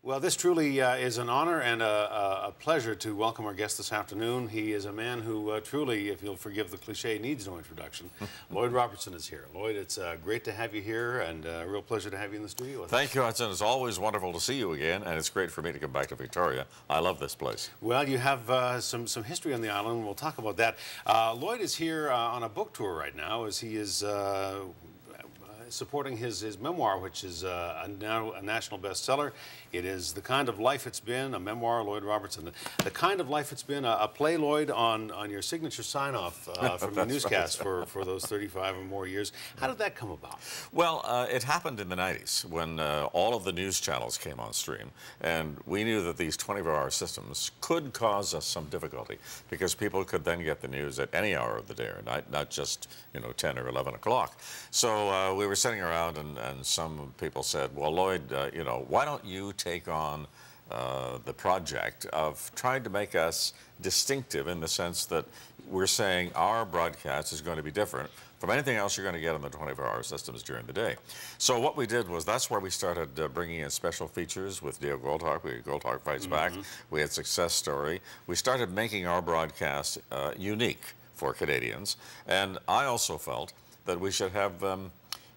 Well, this truly is an honor and a pleasure to welcome our guest this afternoon. He is a man who truly, if you'll forgive the cliche, needs no introduction. Lloyd Robertson is here. Lloyd, it's great to have you here, and a real pleasure to have you in the studio with us. Thank you, Hudson. It's always wonderful to see you again, and it's great for me to come back to Victoria. I love this place. Well, you have some history on the island, and we'll talk about that. Lloyd is here on a book tour right now, as he is supporting his memoir, which is now a national bestseller. It is The Kind of Life It's Been, a memoir, Lloyd Robertson. The Kind of Life It's Been, a play, Lloyd, on your signature sign-off from the newscast right. for those 35 or more years. How did that come about? Well, it happened in the 90s when all of the news channels came on stream, and we knew that these 24-hour systems could cause us some difficulty because people could then get the news at any hour of the day or night, not just, 10 or 11 o'clock. So we were sitting around, and some people said, well, Lloyd, why don't you take on the project of trying to make us distinctive in the sense that we're saying our broadcast is going to be different from anything else you're going to get on the 24-hour systems during the day. So what we did was, that's where we started bringing in special features with Dale Goldhawk. We had Goldhawk Fights Back. We had Success Story. We started making our broadcast unique for Canadians. And I also felt that we should have a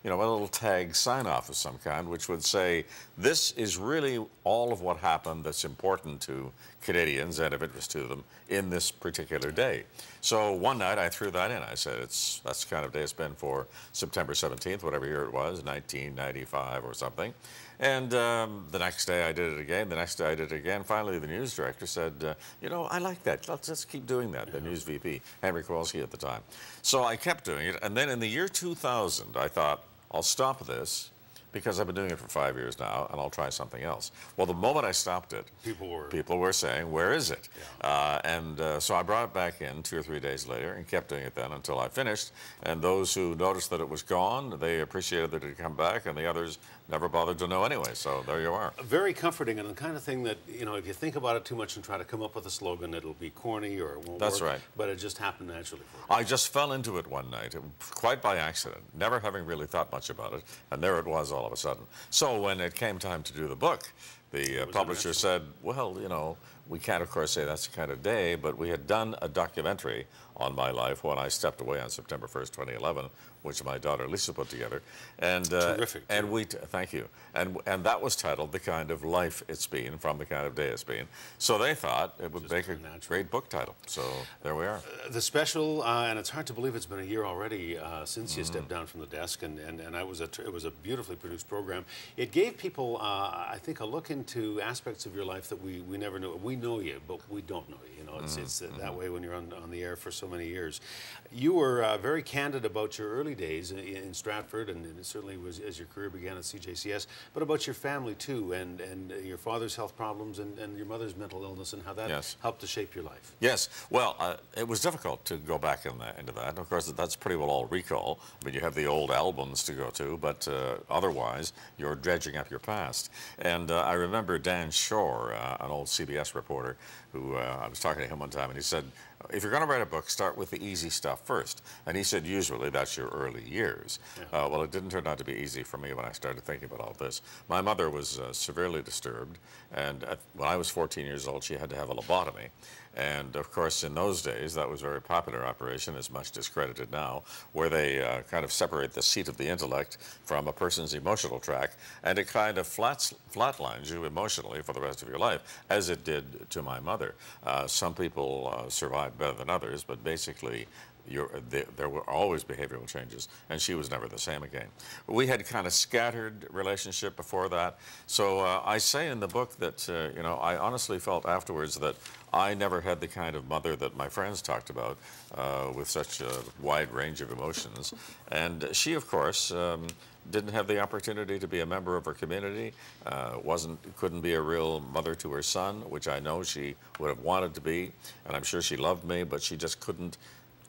little tag sign-off of some kind, which would say, this is really all of what happened that's important to Canadians and of interest to them in this particular day. So one night I threw that in. I said, that's the kind of day it's been for September 17th, whatever year it was, 1995 or something. And the next day I did it again, the next day I did it again. Finally, the news director said, I like that. Let's just keep doing that, the news VP, Henry Kowalski at the time. So I kept doing it, and then in the year 2000, I thought, I'll stop this because I've been doing it for 5 years now, and I'll try something else. Well, the moment I stopped it, people were saying, where is it? Yeah. So I brought it back in 2 or 3 days later and kept doing it then until I finished. And those who noticed that it was gone, they appreciated that it had come back, and the others never bothered to know anyway. So there you are. Very comforting, and the kind of thing that, if you think about it too much and try to come up with a slogan, it'll be corny or it won't work. That's right. But it just happened naturally for you. I just fell into it one night, quite by accident, never having really thought much about it, and there it was all of a sudden. So when it came time to do the book, the publisher said, well, we can't, of course, say that's the kind of day, but we had done a documentary on my life when I stepped away on September 1st, 2011, which my daughter Lisa put together. And terrific. And thank you. And that was titled The Kind of Life It's Been, from the kind of day it's been. So they thought it would make a great book title. So there we are. The special, and it's hard to believe it's been a year already since you stepped down from the desk, and it was a beautifully produced program. It gave people, I think, a look into aspects of your life that we never knew. We know you, but we don't know you. It's that way when you're on the air for so many years. You were very candid about your early days in Stratford, and it certainly was as your career began at CJCS, but about your family too, and your father's health problems and your mother's mental illness, and how that helped to shape your life. Yes. Well, it was difficult to go back into that. And of course, that's pretty well all recall. I mean, you have the old albums to go to, but otherwise, you're dredging up your past. And I remember Dan Shore, an old CBS reporter, who I was talking to him one time, and he said, if you're going to write a book, start with the easy stuff first. And he said, usually that's your early years. Yeah. Well, it didn't turn out to be easy for me when I started thinking about all this. My mother was severely disturbed, and when I was 14 years old, she had to have a lobotomy. And of course, in those days, that was a very popular operation, as much discredited now, where they kind of separate the seat of the intellect from a person's emotional track, and it kind of flatlines you emotionally for the rest of your life, as it did to my mother. Some people survived better than others, but basically, there were always behavioral changes, and she was never the same again. We had kind of scattered relationship before that, so I say in the book that, I honestly felt afterwards that I never had the kind of mother that my friends talked about with such a wide range of emotions. And she, of course, didn't have the opportunity to be a member of her community, couldn't be a real mother to her son, which I know she would have wanted to be, and I'm sure she loved me, but she just couldn't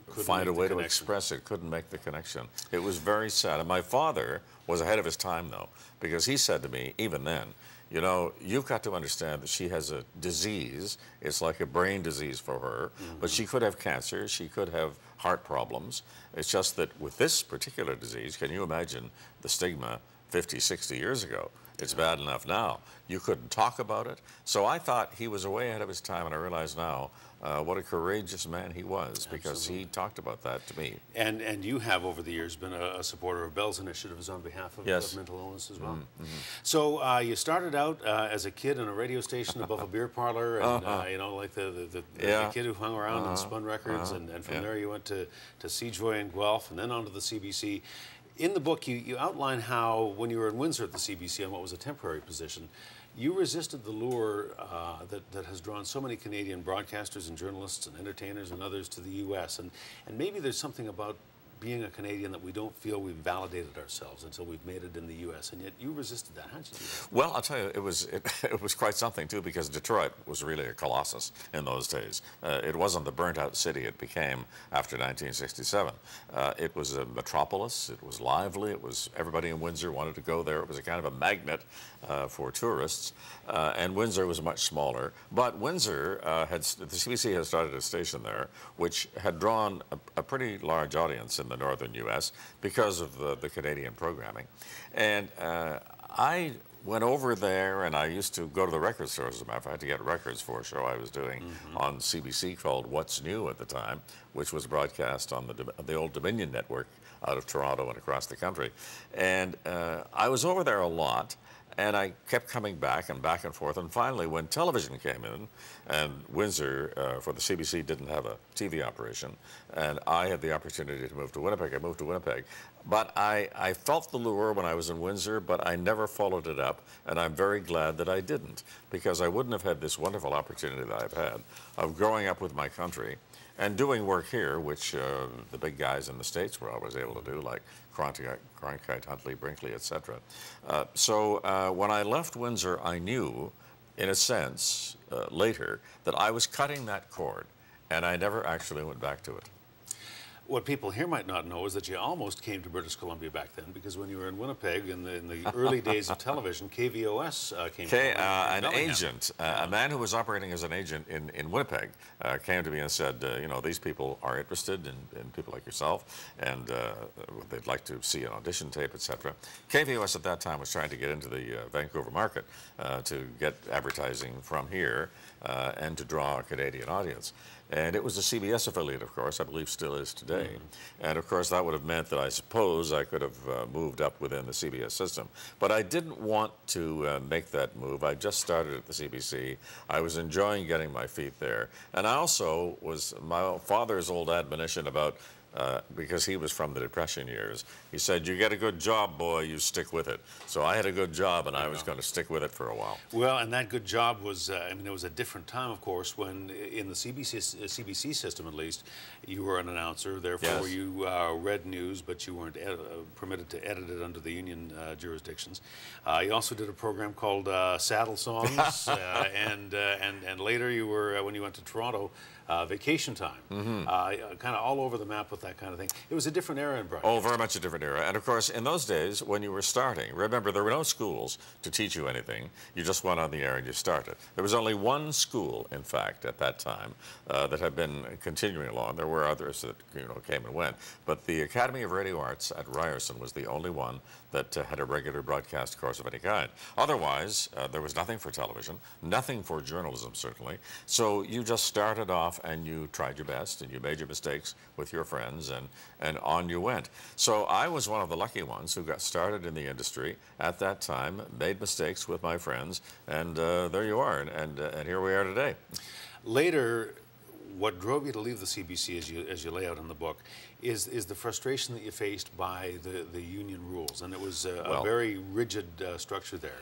find a way to express it, couldn't make the connection. It was very sad. And my father was ahead of his time, though, because he said to me, even then, you've got to understand that she has a disease. It's like a brain disease for her, but she could have cancer, she could have heart problems. It's just that with this particular disease, can you imagine the stigma 50, 60 years ago? It's bad enough now. You couldn't talk about it. So I thought he was way ahead of his time, and I realize now what a courageous man he was, because he talked about that to me. And you have, over the years, been a supporter of Bell's initiatives on behalf of, Yes. of mental illness as well. So you started out as a kid in a radio station above a beer parlor, and you know, like the kid who hung around and spun records, and from there you went to Seajoy and Guelph, and then on to the CBC. In the book, you outline how, when you were in Windsor at the CBC on what was a temporary position, you resisted the lure that has drawn so many Canadian broadcasters and journalists and entertainers and others to the U.S. And maybe there's something about being a Canadian that we don't feel we've validated ourselves until we've made it in the U.S. And yet you resisted that. How'd you do that? Well, I'll tell you, it was quite something too, because Detroit was really a colossus in those days. It wasn't the burnt-out city it became after 1967. It was a metropolis. It was lively. It was, everybody in Windsor wanted to go there. It was a kind of a magnet for tourists. And Windsor was much smaller. But Windsor the CBC had started a station there, which had drawn a pretty large audience in the northern U.S. because of the Canadian programming. And I went over there, and I used to go to the record stores, as a matter of fact. I had to get records for a show I was doing on CBC called What's New at the time, which was broadcast on the old Dominion network out of Toronto and across the country. And I was over there a lot. And I kept coming back and forth. And finally, when television came in, and Windsor for the CBC didn't have a TV operation, and I had the opportunity to move to Winnipeg, I moved to Winnipeg. But I felt the lure when I was in Windsor, but I never followed it up. And I'm very glad that I didn't, because I wouldn't have had this wonderful opportunity that I've had of growing up with my country and doing work here, which the big guys in the States were always able to do, like Cronkite, Huntley, Brinkley, etc. So when I left Windsor, I knew, in a sense, later, that I was cutting that cord, and I never actually went back to it. What people here might not know is that you almost came to British Columbia back then, because when you were in Winnipeg in the early days of television, KVOS came to an agent, a man who was operating as an agent in Winnipeg, came to me and said, you know, these people are interested in people like yourself, and they'd like to see an audition tape, etc. KVOS at that time was trying to get into the Vancouver market to get advertising from here and to draw a Canadian audience. And it was a CBS affiliate, of course, I believe still is today. And of course, that would have meant that I suppose I could have moved up within the CBS system. But I didn't want to make that move. I just started at the CBC. I was enjoying getting my feet there. And I also was, my father's old admonition about, because he was from the Depression years, he said, you get a good job, boy, you stick with it. So I had a good job, and I was going to stick with it for a while. Well, and that good job was, I mean, it was a different time, of course, when in the CBC system, at least, you were an announcer. Therefore, you read news, but you weren't permitted to edit it under the union jurisdictions. You also did a program called Saddle Songs, and later you were, when you went to Toronto, Vacation Time, kind of all over the map with that kind of thing. It was a different era in broadcasting. Oh, very much a different era. And of course, in those days, when you were starting, remember, there were no schools to teach you anything. You just went on the air and you started. There was only one school, in fact, at that time, that had been continuing along. There were others that, you know, came and went. But the Academy of Radio Arts at Ryerson was the only one that had a regular broadcast course of any kind. Otherwise, there was nothing for television, nothing for journalism, certainly. So you just started off and you tried your best and you made your mistakes with your friends, and on you went. So I was one of the lucky ones who got started in the industry at that time, made mistakes with my friends, and there you are, and here we are today. Later, what drove you to leave the CBC, as you lay out in the book, is the frustration that you faced by the union rules, and it was a very rigid structure there.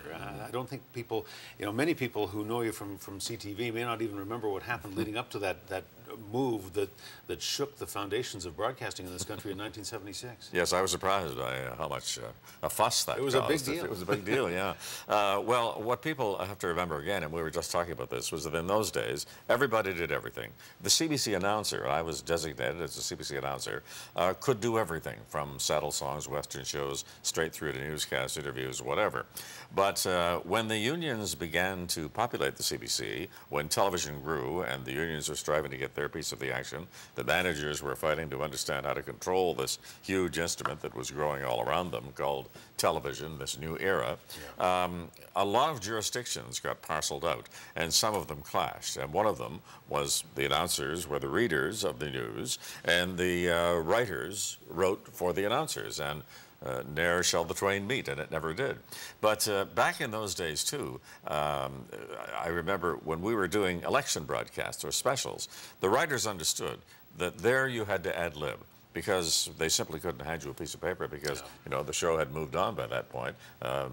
I don't think people, you know, many people who know you from CTV may not even remember what happened leading up to that move that shook the foundations of broadcasting in this country in 1976. Yes, I was surprised by how much a fuss that caused. It was a big deal. It was a big deal, yeah. Well, what people have to remember again, and we were just talking about this, was that in those days, everybody did everything. The CBC announcer, I was designated as a CBC announcer, could do everything from saddle songs, Western shows, straight through to newscast interviews, whatever. But when the unions began to populate the CBC, when television grew and the unions were striving to get their piece of the action. The managers were fighting to understand how to control this huge instrument that was growing all around them called television, this new era. A lot of jurisdictions got parceled out, and some of them clashed. And one of them was the announcers were the readers of the news, and the writers wrote for the announcers. And ne'er shall the twain meet, and it never did. But back in those days, too, I remember when we were doing election broadcasts or specials, the writers understood that there you had to ad-lib, because they simply couldn't hand you a piece of paper because, you know, the show had moved on by that point.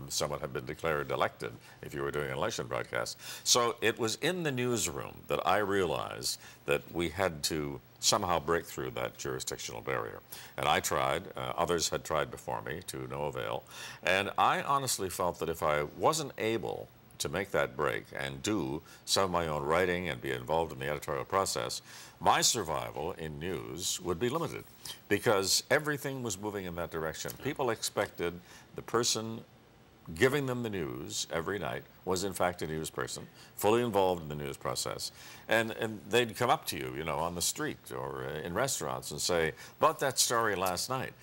Someone had been declared elected if you were doing an election broadcast. So it was in the newsroom that I realized that we had to somehow break through that jurisdictional barrier. And I tried. Others had tried before me to no avail. And I honestly felt that if I wasn't able to make that break and do some of my own writing and be involved in the editorial process, my survival in news would be limited because everything was moving in that direction. People expected the person giving them the news every night was in fact a news person, fully involved in the news process. And they'd come up to you, you know, on the street or in restaurants and say, about that story last night,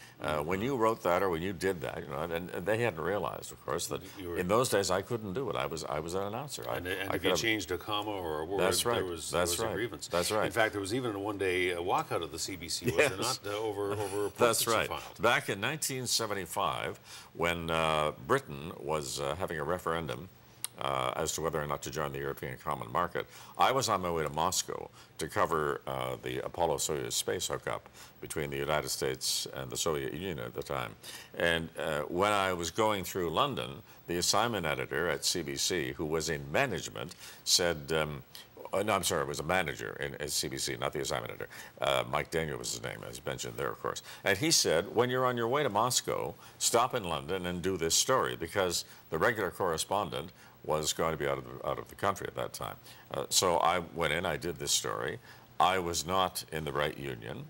when you wrote that or when you did that, you know, and they hadn't realized, of course, that in those days I couldn't do it. I was an announcer. And if you changed a comma or a word, that's right. there was a grievance. That's right. In fact, there was even a one-day walkout of the CBC, was there not, over That's right. filed. Back in 1975, when Britain was having a referendum as to whether or not to join the European Common Market, I was on my way to Moscow to cover the Apollo-Soyuz space hookup between the United States and the Soviet Union at the time. And when I was going through London, the assignment editor at CBC, who was in management, said, no, I'm sorry, it was a manager at CBC, not the assignment editor. Mike Daniel was his name, as mentioned there, of course. And he said, when you're on your way to Moscow, stop in London and do this story, because the regular correspondent was going to be out of the country at that time. So I went in, I did this story. I was not in the right union,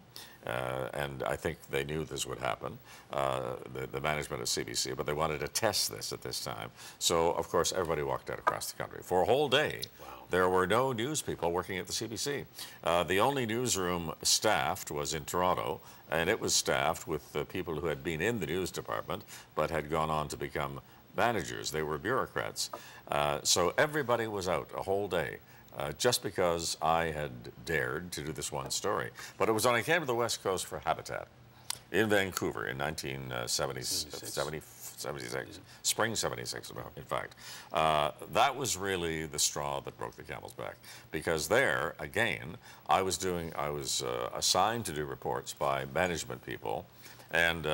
and I think they knew this would happen, the management of CBC, but they wanted to test this at this time. So, of course, everybody walked out across the country. For a whole day, there were no news people working at the CBC. The only newsroom staffed was in Toronto, and it was staffed with people who had been in the news department but had gone on to become managers. They were bureaucrats. So everybody was out a whole day just because I had dared to do this one story. But it was when I came to the West Coast for Habitat in Vancouver in 1976, spring 76, in fact. That was really the straw that broke the camel's back, because there, again, I was assigned to do reports by management people, and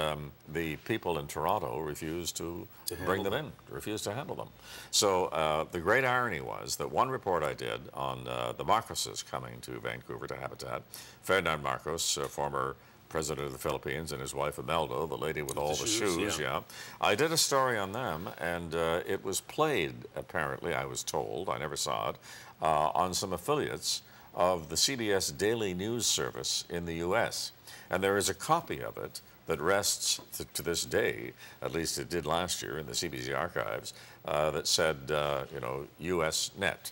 the people in Toronto refused to bring them in, refused to handle them. So the great irony was that one report I did on the Marcoses coming to Vancouver to Habitat, Ferdinand Marcos, former president of the Philippines, and his wife Imelda, the lady with all the shoes, yeah. I did a story on them, and it was played, apparently, I was told, I never saw it, on some affiliates of the CBS Daily News Service in the U.S. And there is a copy of it that rests to this day, at least it did last year in the CBC archives, that said, you know, U.S. Net.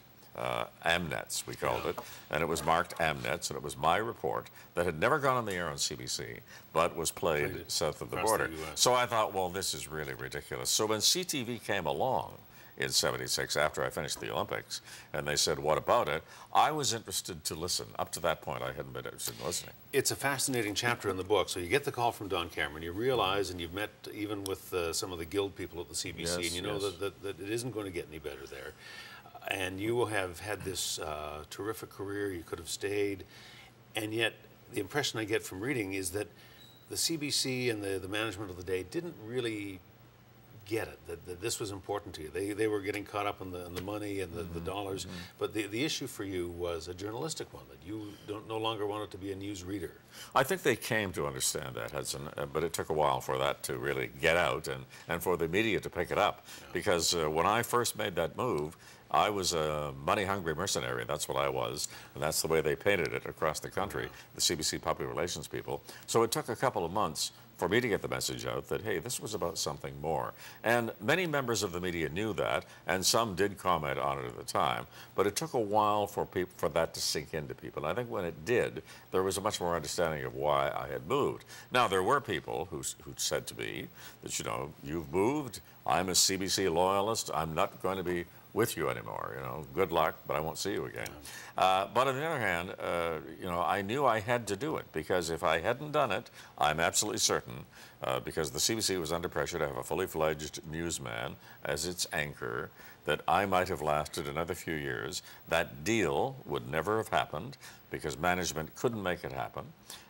Amnets, we called it, and it was marked Amnets, and it was my report that had never gone on the air on CBC, but was played south of the border. So I thought, well, this is really ridiculous. So when CTV came along in '76, after I finished the Olympics, and they said, what about it? I was interested to listen. Up to that point, I hadn't been interested in listening. It's a fascinating chapter in the book. So you get the call from Don Cameron, you realize, and you've met even with some of the guild people at the CBC, and you know that it isn't going to get any better there. And you have had this terrific career, you could have stayed, and yet the impression I get from reading is that the CBC and the management of the day didn't really get it, that this was important to you. They were getting caught up in the money and the dollars, but the issue for you was a journalistic one, that you no longer wanted to be a news reader. I think they came to understand that, Hudson, but it took a while for that to really get out and for the media to pick it up, because when I first made that move, I was a money-hungry mercenary. That's what I was, and that's the way they painted it across the country, the CBC public relations people. So it took a couple of months for me to get the message out that, hey, this was about something more. And many members of the media knew that, and some did comment on it at the time, but it took a while for that to sink into people. And I think when it did, there was a much more understanding of why I had moved. Now, there were people who said to me that, you know, you've moved, I'm a CBC loyalist, I'm not going to be with you anymore, you know, good luck, but I won't see you again. But on the other hand, you know, I knew I had to do it, because if I hadn't done it, I'm absolutely certain, because the CBC was under pressure to have a fully fledged newsman as its anchor, that I might have lasted another few years. That deal would never have happened, because management couldn't make it happen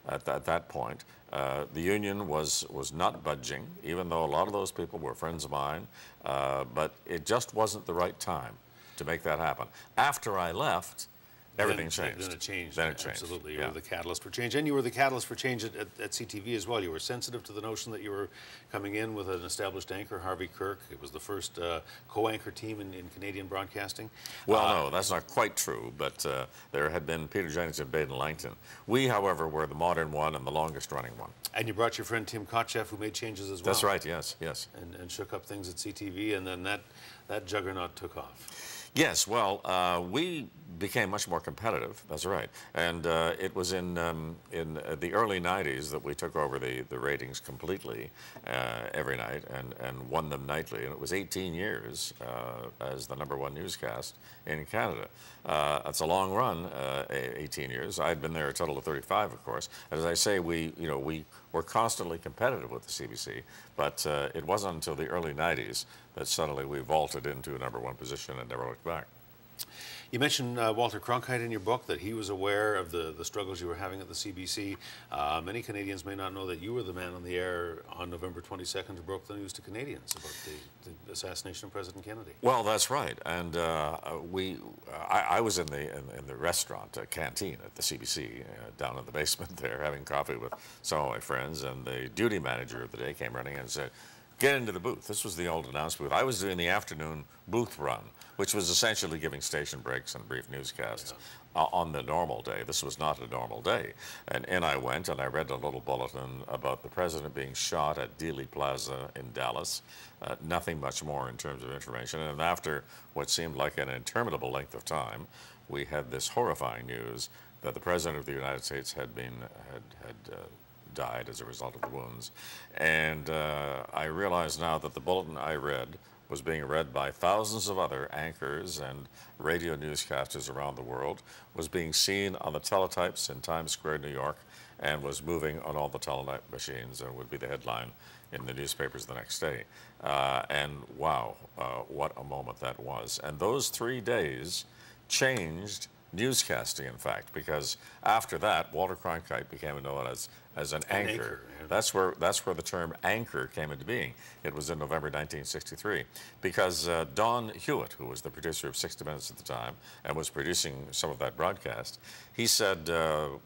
at that point. The union was not budging, even though a lot of those people were friends of mine, but it just wasn't the right time to make that happen. After I left, everything changed. Then it changed. Then it changed. Absolutely. You were the catalyst for change. And you were the catalyst for change at CTV as well. You were sensitive to the notion that you were coming in with an established anchor, Harvey Kirk. It was the first co-anchor team in Canadian broadcasting. Well, no, that's not quite true, but there had been Peter Jennings and Baden Langton. We, however, were the modern one and the longest running one. And you brought your friend Tim Kotcheff, who made changes as well. That's right, yes, yes. And shook up things at CTV, and then that juggernaut took off. Yes, well, we became much more competitive, that's right. And it was in the early 90s that we took over the ratings completely every night and won them nightly. And it was 18 years as the #1 newscast in Canada. That's a long run, 18 years. I'd been there a total of 35, of course. As I say, we were constantly competitive with the CBC, but it wasn't until the early 90s that suddenly we vaulted into a #1 position and never looked back. You mentioned Walter Cronkite in your book, that he was aware of the struggles you were having at the CBC. Many Canadians may not know that you were the man on the air on November 22nd who broke the news to Canadians about the assassination of President Kennedy. Well, that's right. And I was in the restaurant canteen at the CBC down in the basement there, having coffee with some of my friends, and the duty manager of the day came running in and said, "Get into the booth." This was the old announce booth. I was doing the afternoon booth run, which was essentially giving station breaks and brief newscasts on the normal day. This was not a normal day. And in I went, and I read a little bulletin about the president being shot at Dealey Plaza in Dallas. Nothing much more in terms of information. And after what seemed like an interminable length of time, we had this horrifying news that the president of the United States had died as a result of the wounds. And I realize now that the bulletin I read was being read by thousands of other anchors and radio newscasters around the world, was being seen on the teletypes in Times Square, New York, and was moving on all the teletype machines, and would be the headline in the newspapers the next day. And wow, what a moment that was. And those 3 days changed newscasting, in fact, because after that, Walter Cronkite became known as an anchor. Yeah. That's where the term anchor came into being. It was in November 1963, because Don Hewitt, who was the producer of 60 Minutes at the time and was producing some of that broadcast, he said,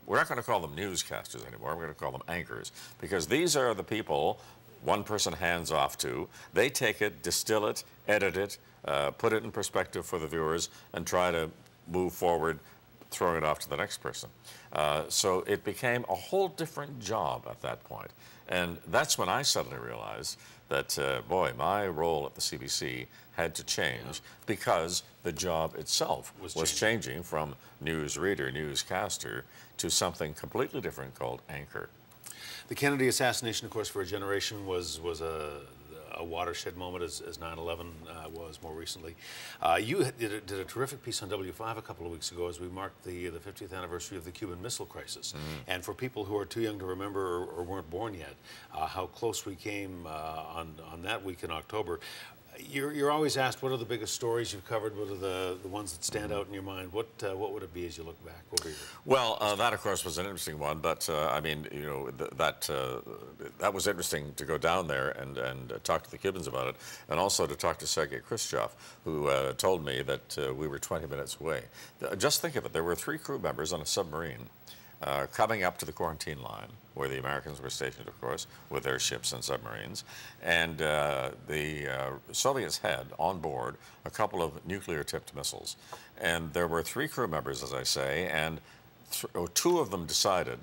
we're not going to call them newscasters anymore, we're going to call them anchors, because these are the people one person hands off to. They take it, distill it, edit it, put it in perspective for the viewers, and try to move forward, throwing it off to the next person. So it became a whole different job at that point. And that's when I suddenly realized that, boy, my role at the CBC had to change, because the job itself was changing from newsreader, newscaster, to something completely different called anchor. The Kennedy assassination, of course, for a generation was a watershed moment, as 9/11 was more recently. You did a terrific piece on W5 a couple of weeks ago as we marked the 50th anniversary of the Cuban Missile Crisis. And for people who are too young to remember or weren't born yet, how close we came on that week in October. You're always asked, what are the biggest stories you've covered? What are the ones that stand out in your mind? What would it be as you look back over your... Well, that of course was an interesting one, but I mean, you know, that was interesting to go down there and talk to the Cubans about it, and also to talk to Sergei Khrushchev, who told me that we were 20 minutes away. Just think of it, there were 3 crew members on a submarine coming up to the quarantine line, where the Americans were stationed, of course, with their ships and submarines. And the Soviets had on board a couple of nuclear-tipped missiles. And there were 3 crew members, as I say, and 2 of them decided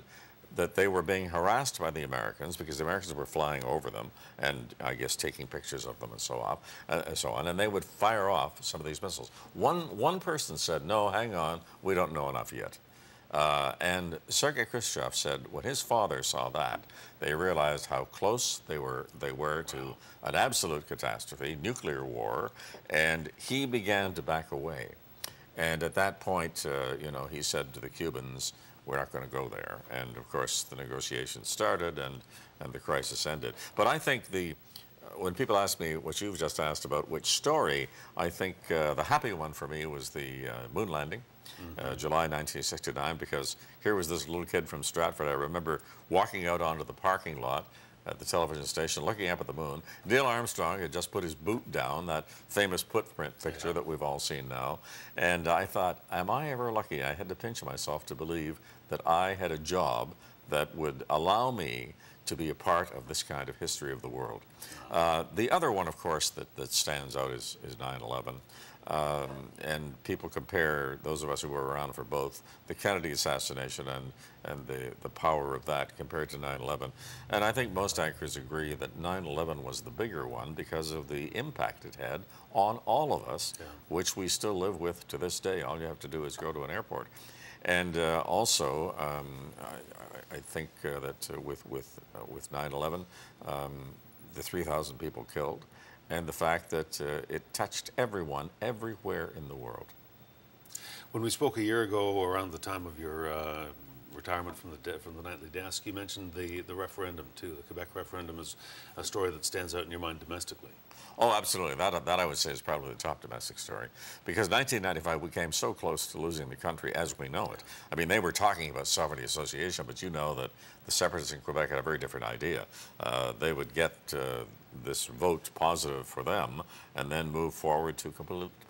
that they were being harassed by the Americans because the Americans were flying over them and I guess taking pictures of them and so on, and they would fire off some of these missiles. One person said, "No, hang on, we don't know enough yet." And Sergei Khrushchev said when his father saw that, they realized how close they were to an absolute catastrophe, nuclear war, and he began to back away. And at that point, you know, he said to the Cubans, "We're not going to go there." And of course, the negotiations started, and the crisis ended. But I think when people ask me what you've just asked about, which story, I think the happy one for me was the moon landing. July 1969, because here was this little kid from Stratford. I remember walking out onto the parking lot at the television station, looking up at the moon. Neil Armstrong had just put his boot down, that famous footprint picture that we've all seen now. And I thought, am I ever lucky? I had to pinch myself to believe that I had a job that would allow me to be a part of this kind of history of the world. The other one, of course, that stands out is 9/11. And people compare, those of us who were around for both, the Kennedy assassination and the power of that compared to 9/11. And I think most anchors agree that 9/11 was the bigger one because of the impact it had on all of us, which we still live with to this day. All you have to do is go to an airport. And also, I think that with 9/11, the 3,000 people killed, and the fact that it touched everyone, everywhere in the world. When we spoke a year ago, around the time of your retirement from the nightly desk, you mentioned the referendum too. The Quebec referendum is a story that stands out in your mind domestically. Oh, absolutely. That I would say is probably the top domestic story. Because 1995, we came so close to losing the country as we know it. I mean, they were talking about sovereignty association, but you know that the separatists in Quebec had a very different idea. They would get this vote positive for them and then move forward to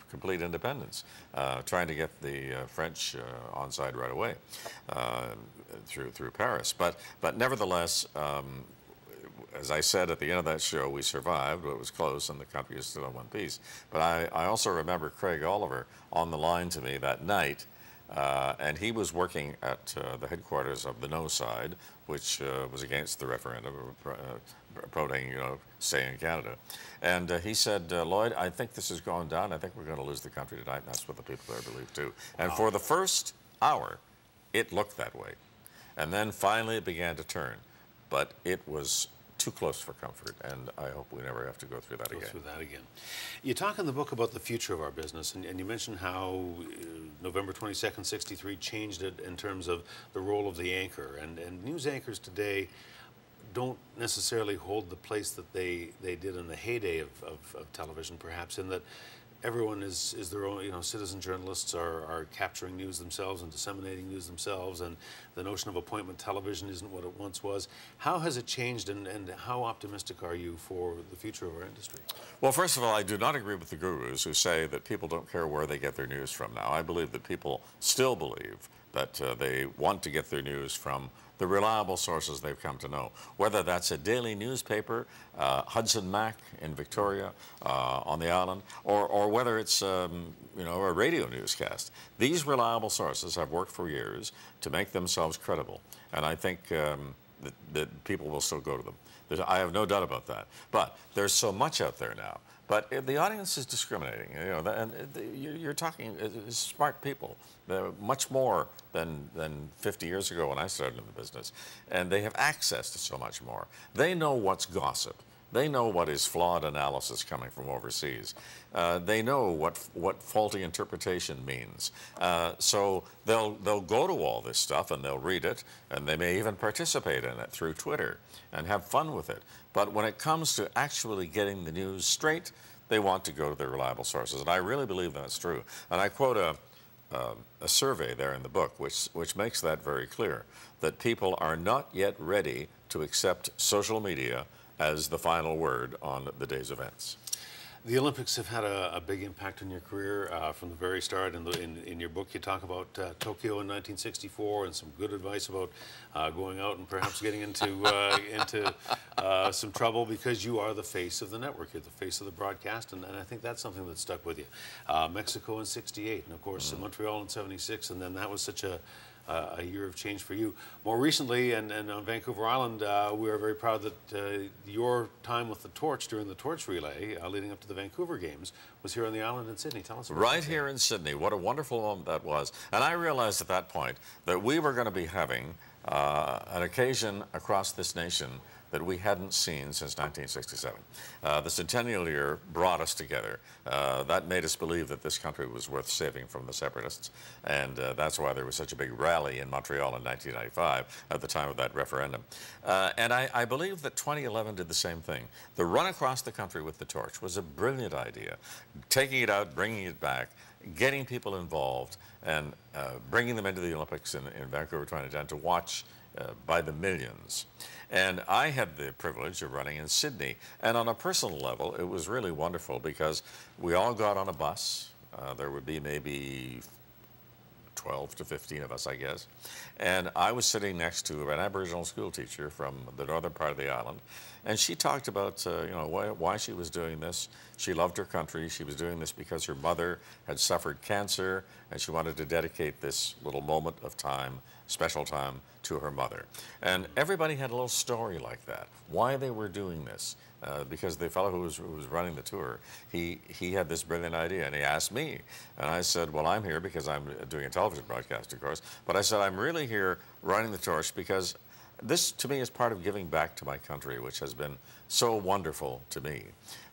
complete independence, trying to get the French on side right away through Paris. But nevertheless, as I said at the end of that show, we survived. It was close, and the country is still in one piece. But I also remember Craig Oliver on the line to me that night, and he was working at the headquarters of the No side, which was against the referendum, promoting, you know, staying in Canada. And he said, "Lloyd, I think this is going down. I think we're going to lose the country tonight." And that's what the people there believe too. And for the first hour, it looked that way. And then finally it began to turn. But it was too close for comfort, and I hope we never have to go through that again. You talk in the book about the future of our business, and you mentioned how November 22nd, 63 changed it in terms of the role of the anchor. And news anchors today don't necessarily hold the place that they did in the heyday of television, perhaps, in that everyone is their own, you know, citizen journalists are capturing news themselves and disseminating news themselves, and the notion of appointment television isn't what it once was. How has it changed, and how optimistic are you for the future of our industry? Well, first of all, I do not agree with the gurus who say that people don't care where they get their news from now. I believe that people still believe that they want to get their news from the reliable sources they've come to know, whether that's a daily newspaper, Hudson Mack in Victoria on the island, or whether it's you know, a radio newscast. These reliable sources have worked for years to make themselves credible, and I think that people will still go to them. I have no doubt about that. But there's so much out there now. But the audience is discriminating. You know, and you're talking smart people. They're much more than 50 years ago when I started in the business, and they have access to so much more. They know what's gossip. They know what is flawed analysis coming from overseas. They know what faulty interpretation means. So they'll go to all this stuff and they'll read it, and they may even participate in it through Twitter and have fun with it. But when it comes to actually getting the news straight, they want to go to the reliable sources, and I really believe that's true. And I quote a survey there in the book, which makes that very clear, that people are not yet ready to accept social media as the final word on the day's events. The Olympics have had a big impact on your career from the very start. In your book, you talk about Tokyo in 1964 and some good advice about going out and perhaps getting into some trouble because you are the face of the network. You're the face of the broadcast, and I think that's something that stuck with you. Mexico in '68, and of course Montreal in '76, and then that was such a a year of change for you. More recently, and on Vancouver Island, we are very proud that your time with the Torch during the Torch Relay, leading up to the Vancouver Games, was here on the island in Sydney. Tell us about that. Right here in Sydney. What a wonderful moment that was. And I realized at that point that we were going to be having an occasion across this nation that we hadn't seen since 1967. The centennial year brought us together. That made us believe that this country was worth saving from the separatists, and that's why there was such a big rally in Montreal in 1995 at the time of that referendum. And I believe that 2011 did the same thing. The run across the country with the torch was a brilliant idea. Taking it out, bringing it back, getting people involved, and bringing them into the Olympics in Vancouver 2010 to watch by the millions. And I had the privilege of running in Sydney. And on a personal level, it was really wonderful because we all got on a bus. There would be maybe 12 to 15 of us, I guess. And I was sitting next to an Aboriginal school teacher from the northern part of the island. And she talked about, you know, why she was doing this. She loved her country. She was doing this because her mother had suffered cancer, and she wanted to dedicate this little moment of time, special time, to her mother. And everybody had a little story like that, why they were doing this. Because the fellow who was running the tour, he had this brilliant idea, and he asked me. And I said, well, I'm here because I'm doing a television broadcast, of course. But I said, I'm really here running the torch because this, to me, is part of giving back to my country, which has been so wonderful to me.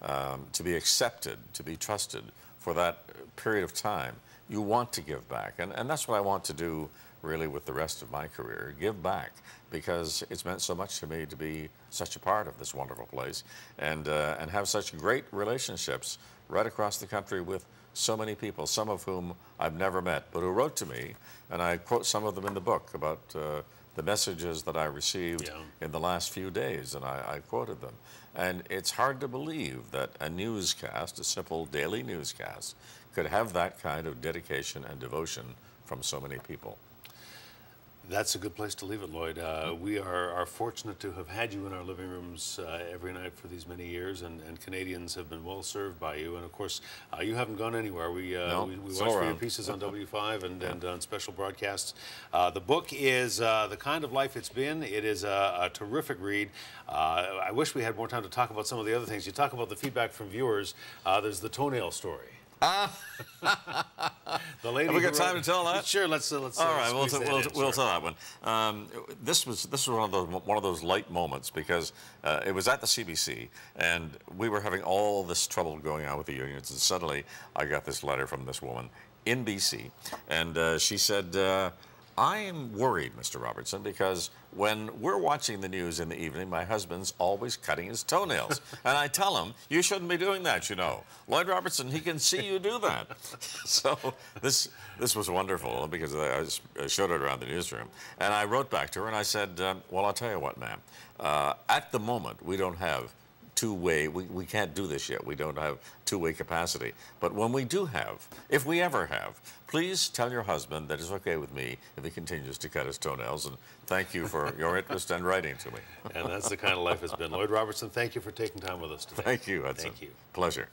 To be accepted, to be trusted for that period of time. You want to give back, and that's what I want to do really with the rest of my career, give back, because it's meant so much to me to be such a part of this wonderful place and have such great relationships right across the country with so many people, some of whom I've never met, but who wrote to me, and I quote some of them in the book about the messages that I received in the last few days, and I quoted them. And it's hard to believe that a newscast, a simple daily newscast, could have that kind of dedication and devotion from so many people. That's a good place to leave it, Lloyd. We are fortunate to have had you in our living rooms every night for these many years, and Canadians have been well served by you. And of course, you haven't gone anywhere. We watch for your pieces on W5 and on special broadcasts. The book is The Kind of Life It's Been. It is a terrific read. I wish we had more time to talk about some of the other things. You talk about the feedback from viewers. There's the toenail story. The lady have we got time to tell that? Sure, let's. All right, we'll tell that one. This was one of those light moments because it was at the CBC, and we were having all this trouble going on with the unions, and suddenly I got this letter from this woman in BC, and she said, I am worried, Mr. Robertson, because when we're watching the news in the evening, my husband's always cutting his toenails. And I tell him, you shouldn't be doing that, you know. Lloyd Robertson, he can see you do that. So this was wonderful because I showed it around the newsroom. And I wrote back to her and I said, well, I'll tell you what, ma'am. At the moment, we don't have two-way, we can't do this yet. We don't have two-way capacity. But when we do have, if we ever have, please tell your husband that it's okay with me if he continues to cut his toenails. And thank you for your interest and writing to me. And that's the kind of life it's been. Lloyd Robertson, thank you for taking time with us today. Thank you, Hudson. Thank you. Pleasure.